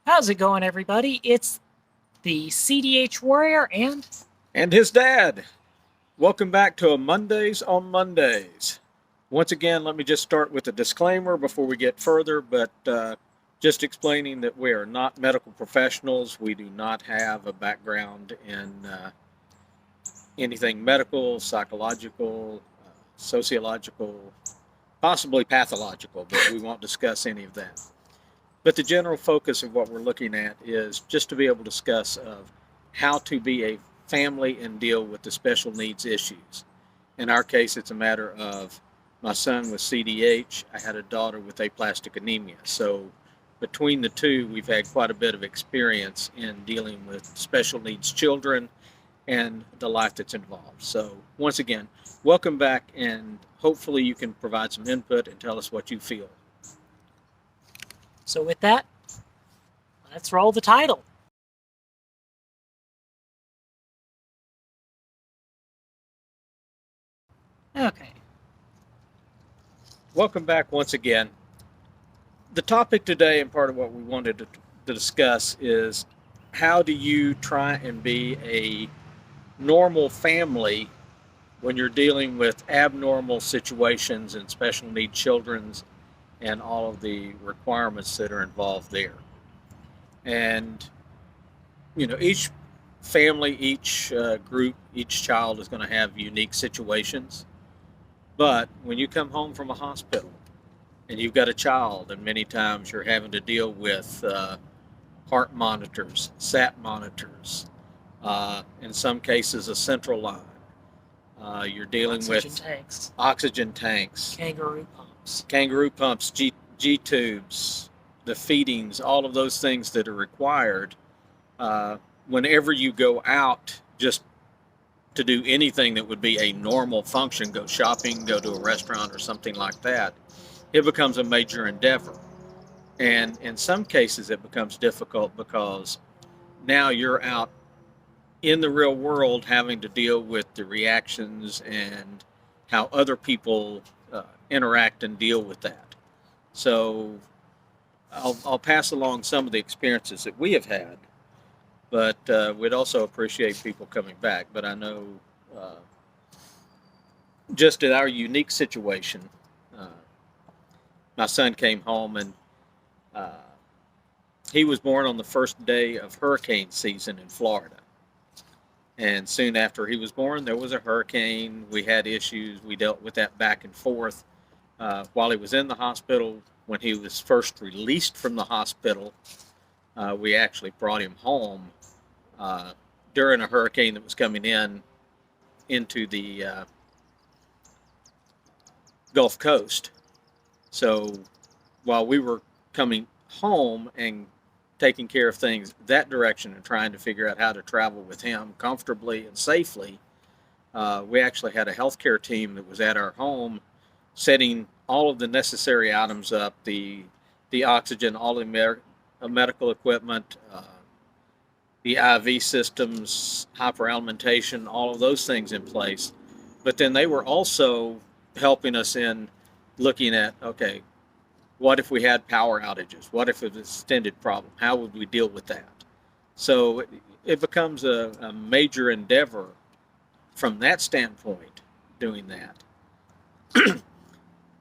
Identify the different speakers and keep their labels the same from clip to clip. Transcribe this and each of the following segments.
Speaker 1: How's it going, everybody? It's the CDH Warrior
Speaker 2: And his dad. Welcome back to a Mondays on Mondays. Once again, let me just start with a disclaimer before we get further, but just explaining that we are not medical professionals. We do not have a background in anything medical, psychological, sociological, possibly pathological, but we won't discuss any of that. But the general focus of what we're looking at is just to be able to discuss of how to be a family and deal with the special needs issues. In our case, it's a matter of my son with CDH. I had a daughter with aplastic anemia. So between the two, we've had quite a bit of experience in dealing with special needs children and the life that's involved. So once again, welcome back, and hopefully you can provide some input and tell us what you feel.
Speaker 1: So with that, let's roll the title. Okay.
Speaker 2: Welcome back once again. The topic today, and part of what we wanted to discuss, is how do you try and be a normal family when you're dealing with abnormal situations and special need children's and all of the requirements that are involved there. And, each family, each group, each child is going to have unique situations. But when you come home from a hospital and you've got a child, and many times you're having to deal with heart monitors, SAT monitors, in some cases, a central line. You're dealing with oxygen tanks,
Speaker 1: kangaroo pumps,
Speaker 2: G tubes, the feedings, all of those things that are required. Whenever you go out just to do anything that would be a normal function, go shopping, go to a restaurant or something like that, it becomes a major endeavor. And in some cases, it becomes difficult because now you're out in the real world having to deal with the reactions and how other people interact and deal with that. So I'll pass along some of the experiences that we have had, but we'd also appreciate people coming back. But I know just in our unique situation, my son came home, and he was born on the first day of hurricane season in Florida. And soon after he was born, there was a hurricane. We had issues. We dealt with that back and forth. While he was in the hospital, when he was first released from the hospital, we actually brought him home during a hurricane that was coming into the Gulf Coast. So while we were coming home and taking care of things that direction and trying to figure out how to travel with him comfortably and safely, we actually had a healthcare team that was at our home setting all of the necessary items up, the oxygen, all the medical equipment, the IV systems, hyperalimentation, all of those things in place. But then they were also helping us in looking at, okay, what if we had power outages? What if it was an extended problem? How would we deal with that? So it becomes a major endeavor from that standpoint, doing that.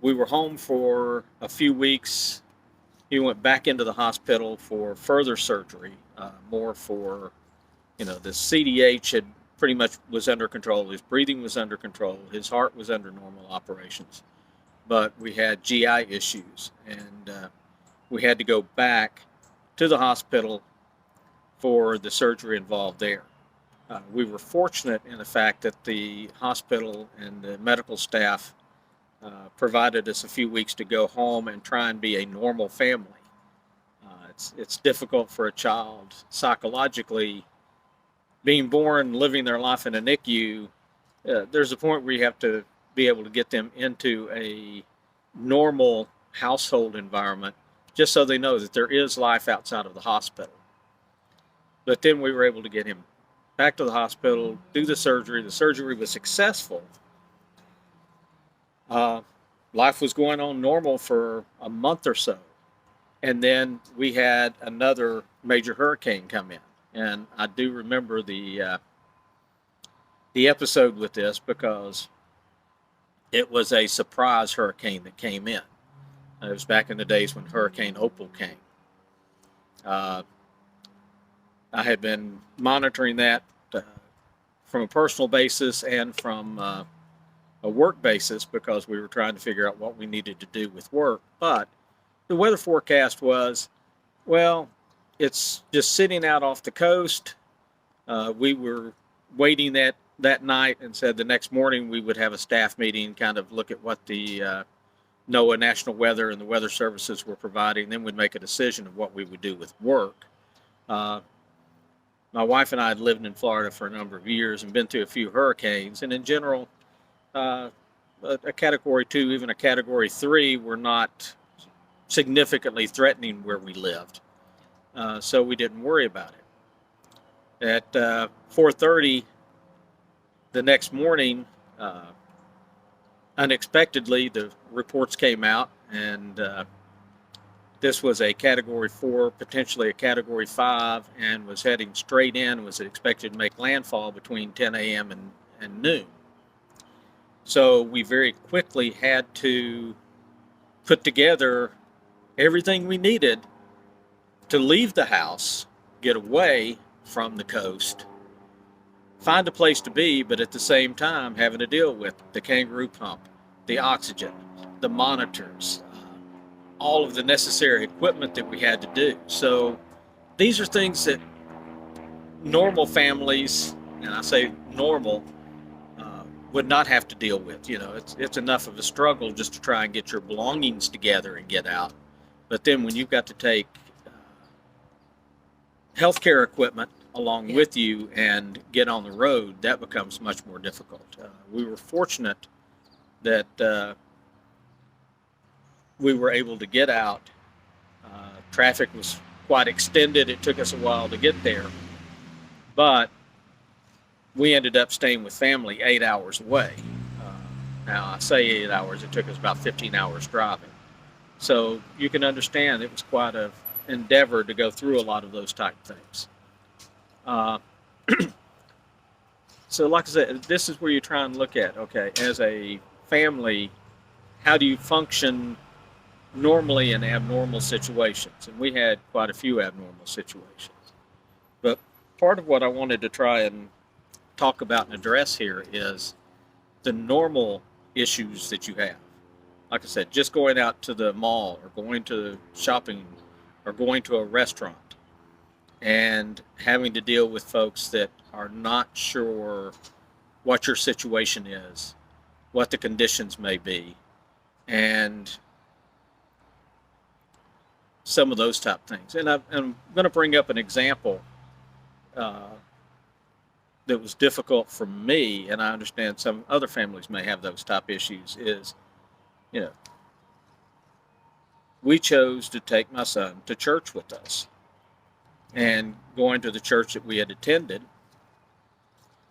Speaker 2: We were home for a few weeks. He went back into the hospital for further surgery, more for, the CDH had pretty much was under control. His breathing was under control. His heart was under normal operations. But we had GI issues, and we had to go back to the hospital for the surgery involved there. We were fortunate in the fact that the hospital and the medical staff provided us a few weeks to go home and try and be a normal family. It's difficult for a child psychologically being born, living their life in a NICU. There's a point where you have to be able to get them into a normal household environment just so they know that there is life outside of the hospital. But then we were able to get him back to the hospital, do the surgery. The surgery was successful. Life was going on normal for a month or so. And then we had another major hurricane come in. And I do remember the episode with this because it was a surprise hurricane that came in. It was back in the days when Hurricane Opal came. Uh, I had been monitoring that from a personal basis and from a work basis because we were trying to figure out what we needed to do with work. But the weather forecast was, well, it's just sitting out off the coast. We were waiting that night and said the next morning we would have a staff meeting, kind of look at what the NOAA National Weather and the weather services were providing. Then we'd make a decision of what we would do with work. My wife and I had lived in Florida for a number of years and been through a few hurricanes. And in general, a Category 2, even a Category 3 were not significantly threatening where we lived. So we didn't worry about it. At 4:30 the next morning, unexpectedly, the reports came out, and this was a Category 4, potentially a Category 5, and was heading straight in, was expected to make landfall between 10 a.m. and noon. So we very quickly had to put together everything we needed to leave the house, get away from the coast, find a place to be, but at the same time having to deal with the kangaroo pump, the oxygen, the monitors, all of the necessary equipment that we had to do. So these are things that normal families, and I say normal, would not have to deal with. You know, it's enough of a struggle just to try and get your belongings together and get out. But then when you've got to take healthcare equipment along with you and get on the road, that becomes much more difficult. We were fortunate that we were able to get out. Traffic was quite extended. It took us a while to get there, but we ended up staying with family 8 hours away. Now, I say 8 hours, it took us about 15 hours driving. So you can understand it was quite an endeavor to go through a lot of those type of things. So like I said, this is where you try and look at, okay, as a family, how do you function normally in abnormal situations? And we had quite a few abnormal situations. But part of what I wanted to try and talk about and address here is the normal issues that you have. Like I said, just going out to the mall or going to shopping or going to a restaurant and having to deal with folks that are not sure what your situation is, what the conditions may be, and some of those type things. And I'm going to bring up an example that was difficult for me, and I understand some other families may have those type issues, is, you know, we chose to take my son to church with us. And going to the church that we had attended,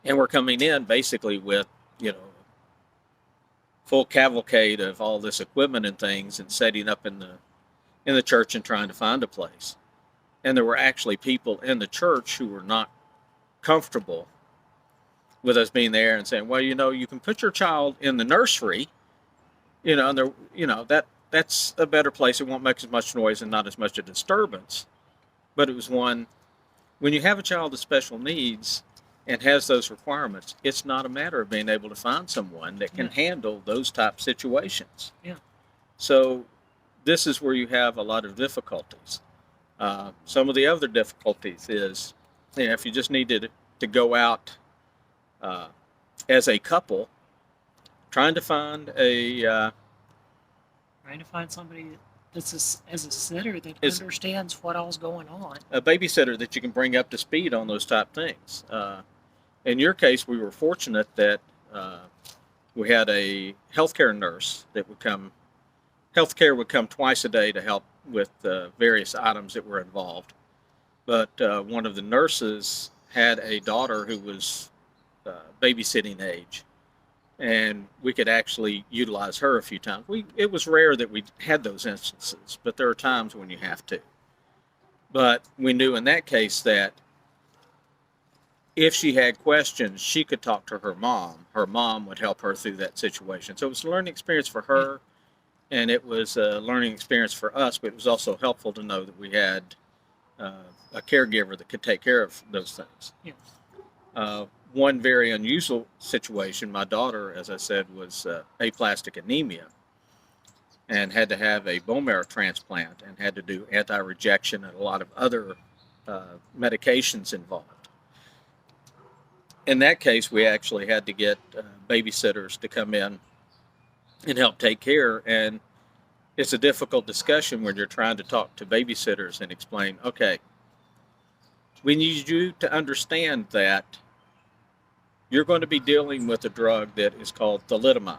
Speaker 2: and we're coming in basically with, you know, full cavalcade of all this equipment and things, and setting up in the church and trying to find a place. And there were actually people in the church who were not comfortable with us being there and saying, well, you know, you can put your child in the nursery, you know, and there, you know, that's a better place. It won't make as much noise and not as much a disturbance. But it was one, when you have a child with special needs and has those requirements, it's not a matter of being able to find someone that can handle those type situations.
Speaker 1: Yeah.
Speaker 2: So this is where you have a lot of difficulties. Some of the other difficulties is, you know, if you just needed to go out as a couple, trying to find
Speaker 1: somebody that's as a sitter that understands what all's going on.
Speaker 2: A babysitter that you can bring up to speed on those type things. In your case, we were fortunate that we had a healthcare nurse that would come. Healthcare would come twice a day to help with various items that were involved. But one of the nurses had a daughter who was babysitting age. and we could actually utilize her a few times. It was rare that we had those instances, but there are times when you have to. But we knew in that case that if she had questions, she could talk to her mom. Her mom would help her through that situation. So it was a learning experience for her, and it was a learning experience for us, but it was also helpful to know that we had a caregiver that could take care of those things.
Speaker 1: Yeah.
Speaker 2: One very unusual situation, my daughter, as I said, was aplastic anemia and had to have a bone marrow transplant and had to do anti-rejection and a lot of other medications involved. In that case, we actually had to get babysitters to come in and help take care. And it's a difficult discussion when you're trying to talk to babysitters and explain, okay, we need you to understand that you're going to be dealing with a drug that is called thalidomide.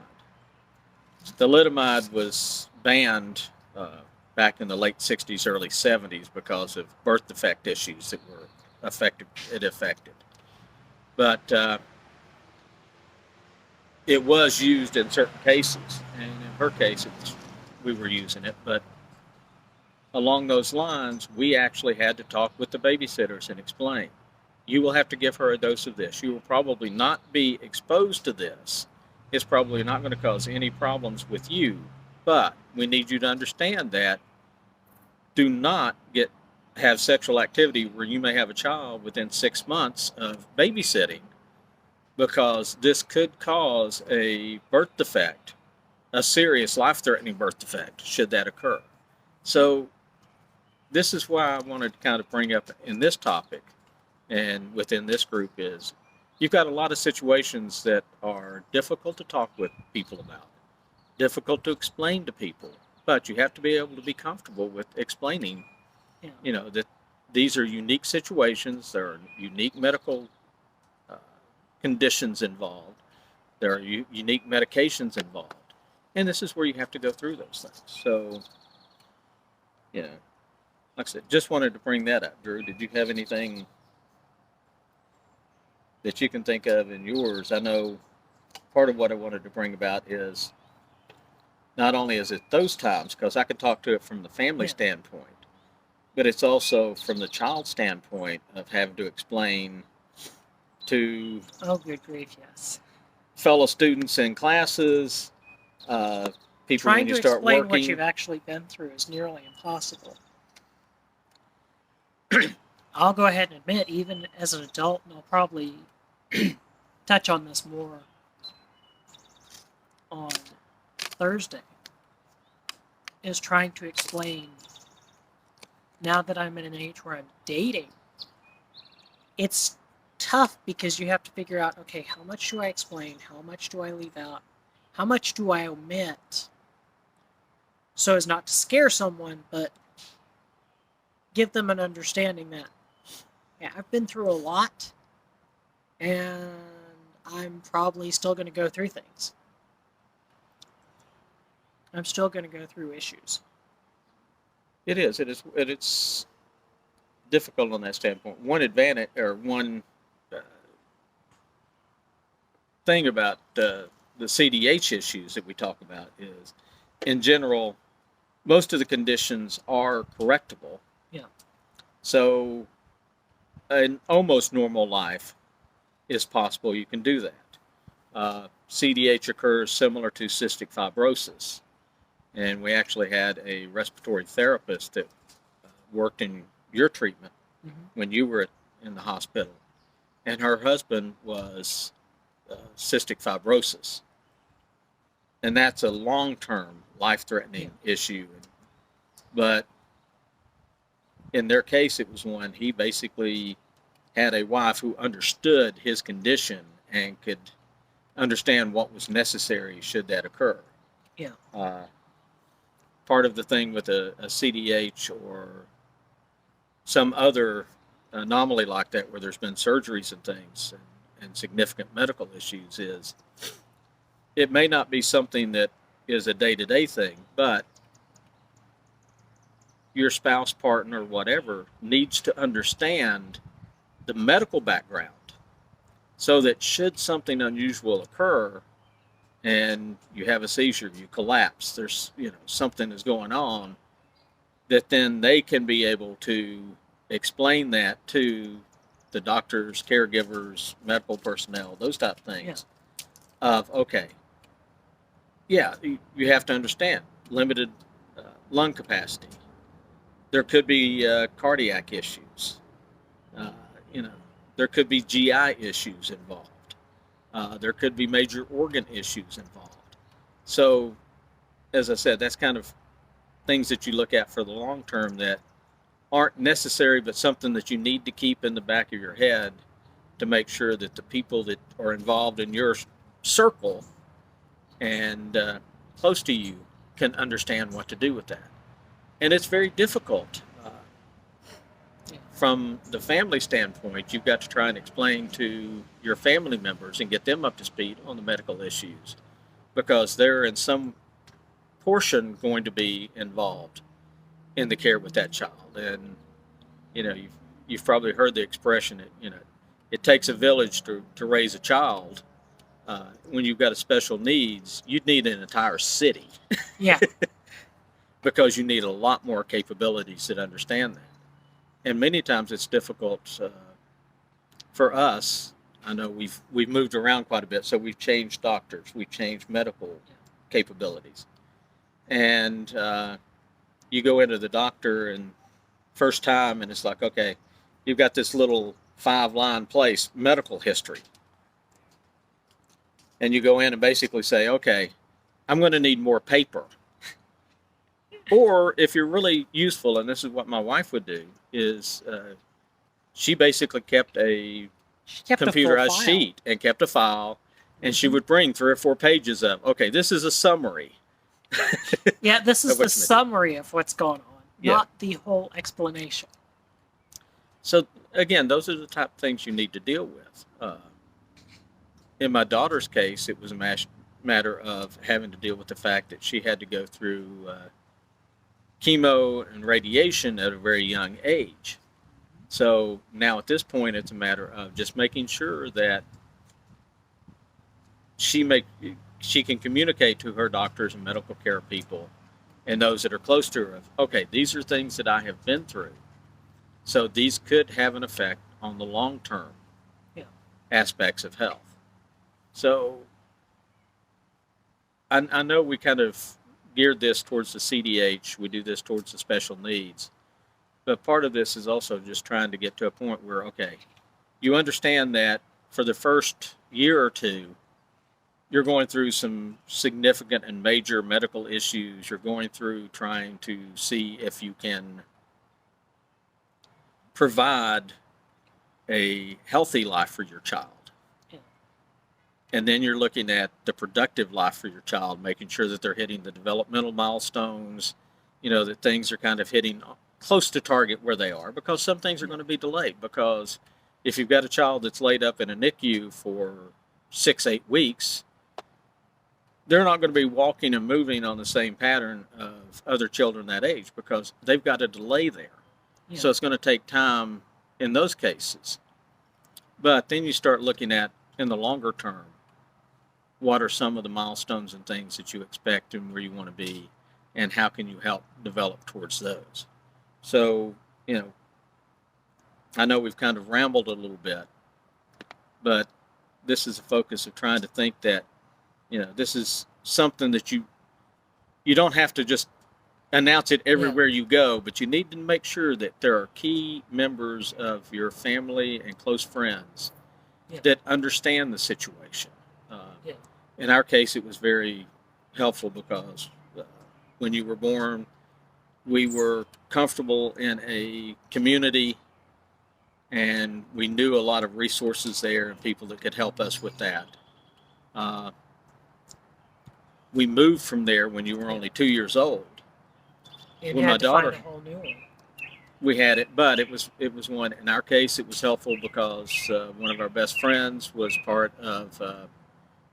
Speaker 2: Thalidomide was banned back in the late 60s, early 70s because of birth defect issues that were affected. But it was used in certain cases, and in her case, we were using it. But along those lines, we actually had to talk with the babysitters and explain, you will have to give her a dose of this. You will probably not be exposed to this. It's probably not going to cause any problems with you, but we need you to understand that do not have sexual activity where you may have a child within 6 months of babysitting, because this could cause a birth defect, a serious life-threatening birth defect, should that occur. So this is why I wanted to kind of bring up in this topic and within this group is you've got a lot of situations that are difficult to talk with people about, difficult to explain to people, but you have to be able to be comfortable with explaining, that these are unique situations, there are unique medical conditions involved, there are unique medications involved, and this is where you have to go through those things. So, like I said, just wanted to bring that up. Drew, did you have anything that you can think of in yours? I know part of what I wanted to bring about is not only is it those times, because I could talk to it from the family standpoint, but it's also from the child standpoint of having to explain to
Speaker 1: good grief, yes,
Speaker 2: fellow students in classes, people
Speaker 1: trying
Speaker 2: when you
Speaker 1: to
Speaker 2: start
Speaker 1: explain
Speaker 2: working.
Speaker 1: what you've actually been through is nearly impossible. I'll go ahead and admit, even as an adult, and I'll probably touch on this more on Thursday, is trying to explain, now that I'm at an age where I'm dating, it's tough because you have to figure out, okay, how much do I explain? How much do I leave out? How much do I omit? So as not to scare someone, but give them an understanding that, I've been through a lot, and I'm probably still going to go through things. I'm still going to go through issues.
Speaker 2: It is. It's difficult on that standpoint. One advantage, or one thing about the CDH issues that we talk about is, in general, most of the conditions are correctable.
Speaker 1: Yeah.
Speaker 2: So an almost normal life is possible. You can do that. CDH occurs similar to cystic fibrosis. And we actually had a respiratory therapist that worked in your treatment when you were in the hospital. And her husband was cystic fibrosis. And that's a long-term, life-threatening issue. But in their case, it was one, he basically had a wife who understood his condition and could understand what was necessary should that occur.
Speaker 1: Yeah.
Speaker 2: Part of the thing with a CDH or some other anomaly like that where there's been surgeries and things and significant medical issues is it may not be something that is a day-to-day thing, but your spouse, partner, whatever, needs to understand the medical background so that should something unusual occur, and you have a seizure, you collapse, there's, something is going on, that then they can be able to explain that to the doctors, caregivers, medical personnel, those type of things. Of, okay, yeah, you have to understand limited lung capacity. There could be cardiac issues. Uh, you know, there could be GI issues involved. There could be major organ issues involved. So, as I said, that's kind of things that you look at for the long term that aren't necessary, but something that you need to keep in the back of your head to make sure that the people that are involved in your circle and close to you can understand what to do with that. And it's very difficult. From the family standpoint, you've got to try and explain to your family members and get them up to speed on the medical issues because they're in some portion going to be involved in the care with that child. And you've probably heard the expression that it takes a village to raise a child. When you've got a special needs, you'd need an entire city.
Speaker 1: Yeah.
Speaker 2: Because you need a lot more capabilities that understand that. And many times it's difficult for us. I know we've moved around quite a bit, so we've changed doctors, we've changed medical capabilities, and you go into the doctor and first time, and it's like, okay, you've got this little 5-line place, medical history, and you go in and basically say, okay, I'm going to need more paper. Or if you're really useful, and this is what my wife would do, is she basically kept a computerized sheet and kept a file, and she would bring 3 or 4 pages of, okay, this is a summary.
Speaker 1: Yeah, this is the summary of what's going on, not the whole explanation.
Speaker 2: So again, those are the type of things you need to deal with. In my daughter's case, it was a matter of having to deal with the fact that she had to go through chemo and radiation at a very young age. So now at this point, it's a matter of just making sure that she can communicate to her doctors and medical care people and those that are close to her of, okay, these are things that I have been through. So these could have an effect on the long-term aspects of health. So I know we kind of geared this towards the CDH, we do this towards the special needs. But part of this is also just trying to get to a point where, okay, you understand that for the first year or two, you're going through some significant and major medical issues. You're going through trying to see if you can provide a healthy life for your child. And then you're looking at the productive life for your child, making sure that they're hitting the developmental milestones, that things are kind of hitting close to target where they are, because some things are going to be delayed. Because if you've got a child that's laid up in a NICU for 6-8 weeks, they're not going to be walking and moving on the same pattern of other children that age because they've got a delay there. Yeah. So it's going to take time in those cases. But then you start looking at, in the longer term, what are some of the milestones and things that you expect and where you want to be, and how can you help develop towards those? So, I know we've kind of rambled a little bit, but this is a focus of trying to think that, this is something that you don't have to just announce it everywhere you go, but you need to make sure that there are key members of your family and close friends that understand the situation. In our case, it was very helpful because when you were born, we were comfortable in a community and we knew a lot of resources there and people that could help us with that. We moved from there when you were only 2 years old.
Speaker 1: And when my daughter, find a whole new one.
Speaker 2: We had it, but it was one. In our case, it was helpful because one of our best friends was part of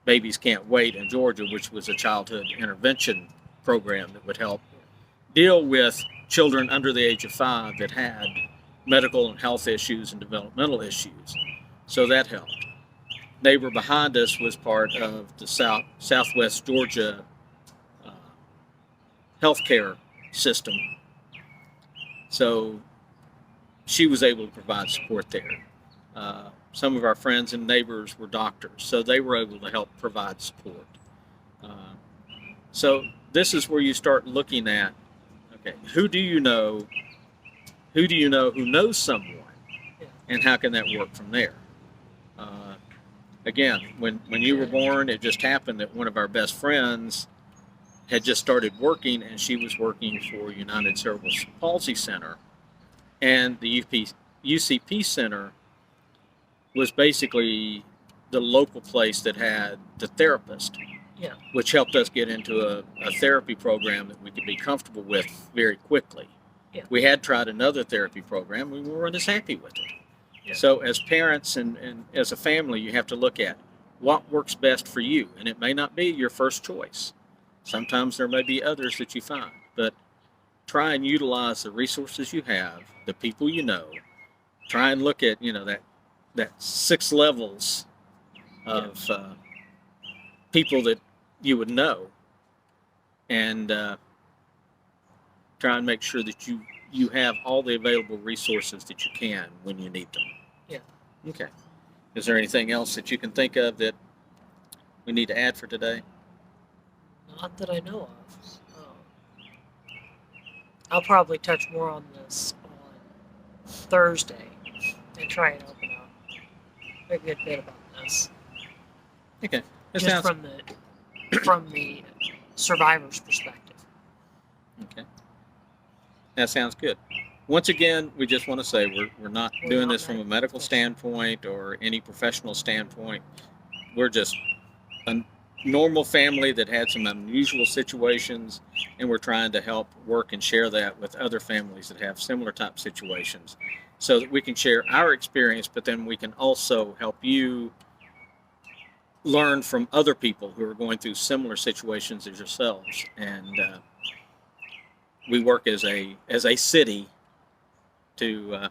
Speaker 2: Babies Can't Wait in Georgia, which was a childhood intervention program that would help deal with children under the age of 5 that had medical and health issues and developmental issues. So that helped. neighbor behind us was part of the Southwest Georgia uh, healthcare system, so she was able to provide support there. Some of our friends and neighbors were doctors, so they were able to help provide support. Uh, so this is where you start looking at, okay, who do you know? Who do you know who knows someone, and how can that work from there? Uh, Again, when you were born, it just happened that one of our best friends had just started working, and she was working for United Cerebral Palsy Center, and the UCP Center was basically the local place that had the therapist,
Speaker 1: Yeah.
Speaker 2: which helped us get into a therapy program that we could be comfortable with very quickly.
Speaker 1: Yeah.
Speaker 2: We had tried another therapy program, we weren't as happy with it.
Speaker 1: Yeah.
Speaker 2: So as parents and as a family, you have to look at what works best for you, and it may not be your first choice. Sometimes there may be others that you find, but try and utilize the resources you have, the people you know. Try and look at that 6 levels of people that you would know, and try and make sure that you have all the available resources that you can when you need them.
Speaker 1: Yeah.
Speaker 2: Okay. Is there anything else that you can think of that we need to add for today?
Speaker 1: Not that I know of. I'll probably touch more on this on Thursday and try and open up a good bit about this.
Speaker 2: Okay.
Speaker 1: Just from the survivor's perspective.
Speaker 2: Okay. That sounds good. Once again, we just want to say we're not doing this from a medical standpoint or any professional standpoint. We're just a normal family that had some unusual situations, and we're trying to help work and share that with other families that have similar type situations, so that we can share our experience, but then we can also help you learn from other people who are going through similar situations as yourselves. And we work as a city to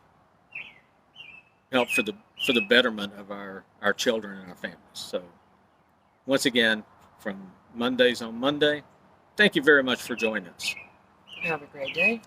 Speaker 2: help for the betterment of our children and our families. So once again, from Mondays on Monday, thank you very much for joining us.
Speaker 1: Have a great day.